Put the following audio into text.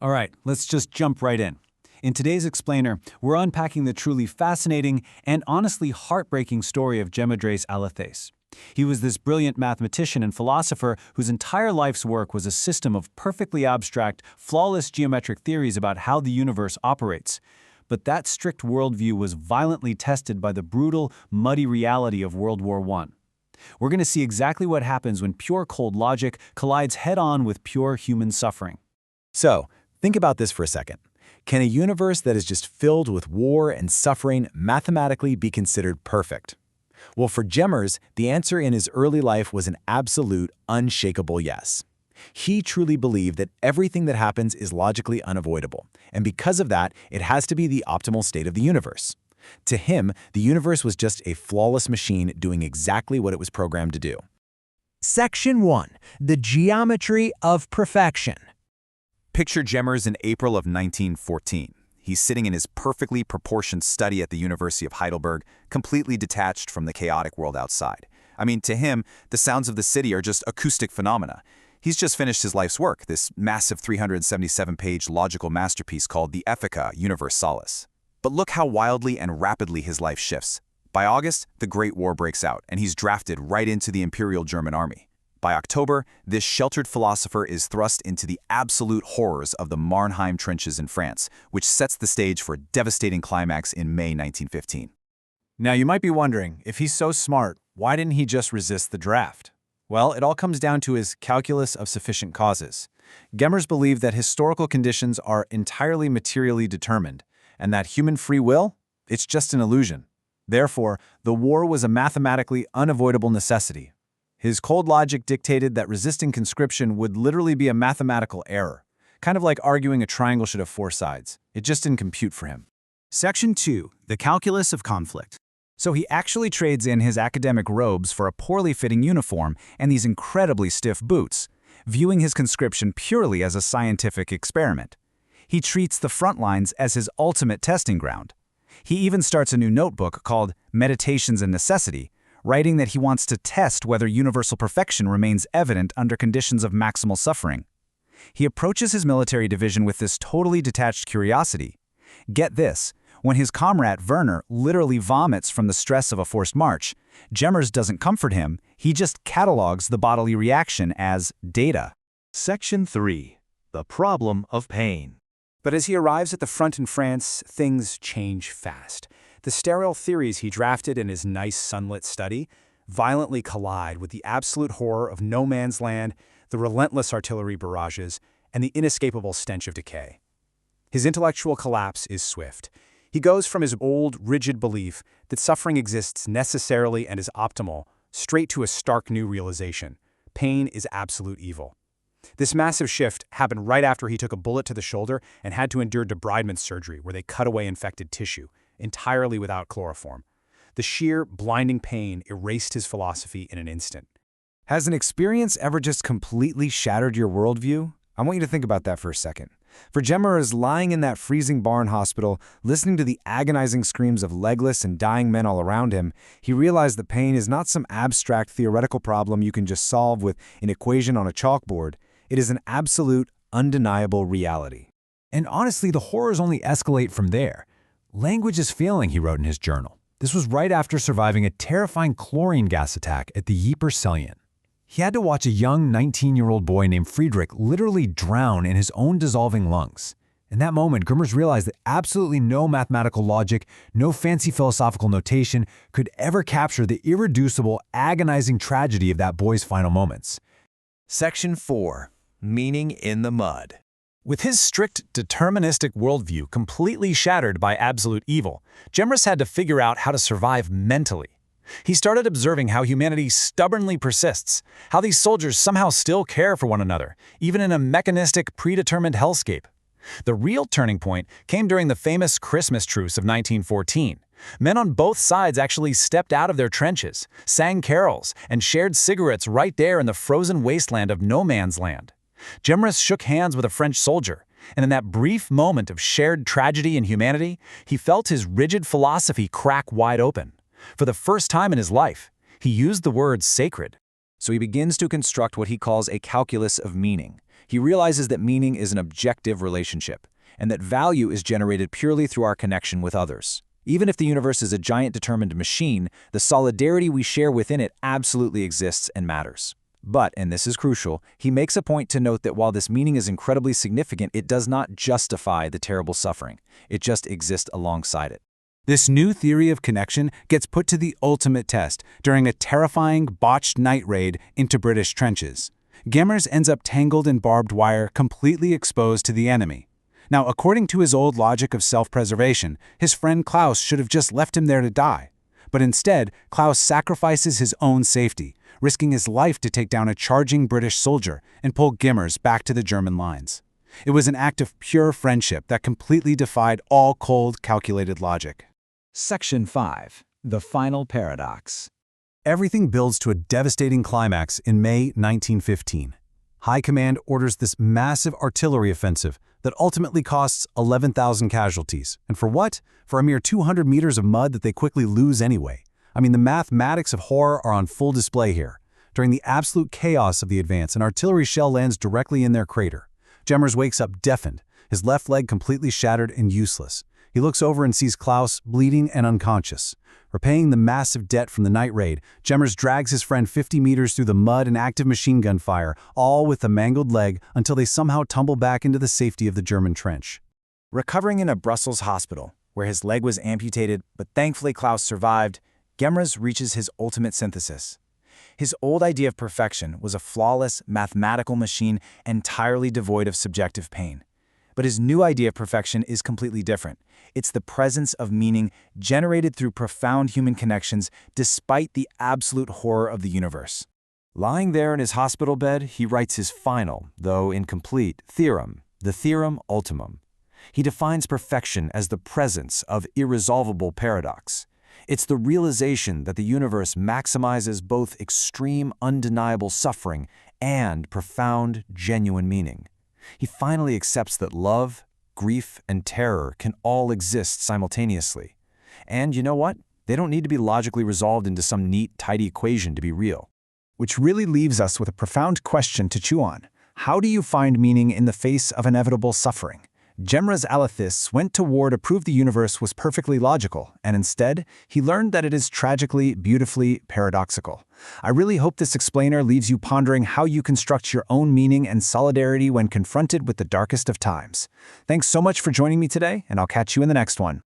All right, let's just jump right in. In today's explainer, we're unpacking the truly fascinating and honestly heartbreaking story of Gemrs Alethes. He was this brilliant mathematician and philosopher whose entire life's work was a system of perfectly abstract, flawless geometric theories about how the universe operates. But that strict worldview was violently tested by the brutal, muddy reality of World War I. We're going to see exactly what happens when pure cold logic collides head-on with pure human suffering. So, think about this for a second. Can a universe that is just filled with war and suffering mathematically be considered perfect? Well, for Gemrs, the answer in his early life was an absolute, unshakable yes. He truly believed that everything that happens is logically unavoidable, and because of that, it has to be the optimal state of the universe. To him, the universe was just a flawless machine doing exactly what it was programmed to do. Section 1. The Geometry of Perfection. Picture Gemrs in April of 1914. He's sitting in his perfectly proportioned study at the University of Heidelberg, completely detached from the chaotic world outside. I mean, to him, the sounds of the city are just acoustic phenomena. He's just finished his life's work, this massive 377-page logical masterpiece called the Ethica Universalis. But look how wildly and rapidly his life shifts. By August, the Great War breaks out, and he's drafted right into the Imperial German Army. By October, this sheltered philosopher is thrust into the absolute horrors of the Marnheim trenches in France, which sets the stage for a devastating climax in May 1915. Now, you might be wondering, if he's so smart, why didn't he just resist the draft? Well, it all comes down to his calculus of sufficient causes. Gemrs believed that historical conditions are entirely materially determined, and that human free will, it's just an illusion. Therefore, the war was a mathematically unavoidable necessity. His cold logic dictated that resisting conscription would literally be a mathematical error, kind of like arguing a triangle should have four sides. It just didn't compute for him. Section 2. The Calculus of Conflict. So he actually trades in his academic robes for a poorly fitting uniform and these incredibly stiff boots, viewing his conscription purely as a scientific experiment. He treats the front lines as his ultimate testing ground. He even starts a new notebook called Meditations and Necessity, writing that he wants to test whether universal perfection remains evident under conditions of maximal suffering. He approaches his military division with this totally detached curiosity. Get this, when his comrade Werner literally vomits from the stress of a forced march, Gemrs doesn't comfort him, he just catalogs the bodily reaction as data. Section 3. The Problem of Pain. But as he arrives at the front in France, things change fast. The sterile theories he drafted in his nice sunlit study violently collide with the absolute horror of no man's land, the relentless artillery barrages, and the inescapable stench of decay. His intellectual collapse is swift. He goes from his old, rigid belief that suffering exists necessarily and is optimal, straight to a stark new realization: pain is absolute evil. This massive shift happened right after he took a bullet to the shoulder and had to endure debridement surgery where they cut away infected tissue, entirely without chloroform. The sheer, blinding pain erased his philosophy in an instant. Has an experience ever just completely shattered your worldview? I want you to think about that for a second. For Gemrs, lying in that freezing barn hospital, listening to the agonizing screams of legless and dying men all around him, he realized that pain is not some abstract theoretical problem you can just solve with an equation on a chalkboard. It is an absolute, undeniable reality. And honestly, the horrors only escalate from there. Language is failing, he wrote in his journal. This was right after surviving a terrifying chlorine gas attack at the Ypres Salient. He had to watch a young 19-year-old boy named Friedrich literally drown in his own dissolving lungs. In that moment, Gemrs realized that absolutely no mathematical logic, no fancy philosophical notation could ever capture the irreducible, agonizing tragedy of that boy's final moments. Section 4. Meaning in the Mud. With his strict deterministic worldview completely shattered by absolute evil, Gemrs had to figure out how to survive mentally. He started observing how humanity stubbornly persists, how these soldiers somehow still care for one another, even in a mechanistic, predetermined hellscape. The real turning point came during the famous Christmas truce of 1914. Men on both sides actually stepped out of their trenches, sang carols, and shared cigarettes right there in the frozen wasteland of no man's land. Gemrs shook hands with a French soldier, and in that brief moment of shared tragedy and humanity, he felt his rigid philosophy crack wide open. For the first time in his life, he used the word sacred. So he begins to construct what he calls a calculus of meaning. He realizes that meaning is an objective relationship, and that value is generated purely through our connection with others. Even if the universe is a giant determined machine, the solidarity we share within it absolutely exists and matters. But, and this is crucial, he makes a point to note that while this meaning is incredibly significant, it does not justify the terrible suffering. It just exists alongside it. This new theory of connection gets put to the ultimate test during a terrifying, botched night raid into British trenches. Gemrs ends up tangled in barbed wire, completely exposed to the enemy. Now, according to his old logic of self-preservation, his friend Klaus should have just left him there to die. But instead, Klaus sacrifices his own safety, risking his life to take down a charging British soldier and pull Gemrs back to the German lines. It was an act of pure friendship that completely defied all cold, calculated logic. Section 5. The Final Paradox. Everything builds to a devastating climax in May 1915. High Command orders this massive artillery offensive that ultimately costs 11,000 casualties. And for what? For a mere 200 meters of mud that they quickly lose anyway. I mean, the mathematics of horror are on full display here. During the absolute chaos of the advance, an artillery shell lands directly in their crater. Gemrs wakes up deafened, his left leg completely shattered and useless. He looks over and sees Klaus bleeding and unconscious. Repaying the massive debt from the night raid, Gemrs drags his friend 50 meters through the mud and active machine gun fire, all with a mangled leg, until they somehow tumble back into the safety of the German trench. Recovering in a Brussels hospital, where his leg was amputated, but thankfully Klaus survived, Gemrs reaches his ultimate synthesis. His old idea of perfection was a flawless, mathematical machine entirely devoid of subjective pain. But his new idea of perfection is completely different. It's the presence of meaning generated through profound human connections despite the absolute horror of the universe. Lying there in his hospital bed, he writes his final, though incomplete, theorem, the theorem ultimum. He defines perfection as the presence of irresolvable paradox. It's the realization that the universe maximizes both extreme, undeniable suffering and profound, genuine meaning. He finally accepts that love, grief, and terror can all exist simultaneously. And you know what? They don't need to be logically resolved into some neat, tidy equation to be real. Which really leaves us with a profound question to chew on. How do you find meaning in the face of inevitable suffering? Gemrs Alethes went to war to prove the universe was perfectly logical, and instead, he learned that it is tragically, beautifully paradoxical. I really hope this explainer leaves you pondering how you construct your own meaning and solidarity when confronted with the darkest of times. Thanks so much for joining me today, and I'll catch you in the next one.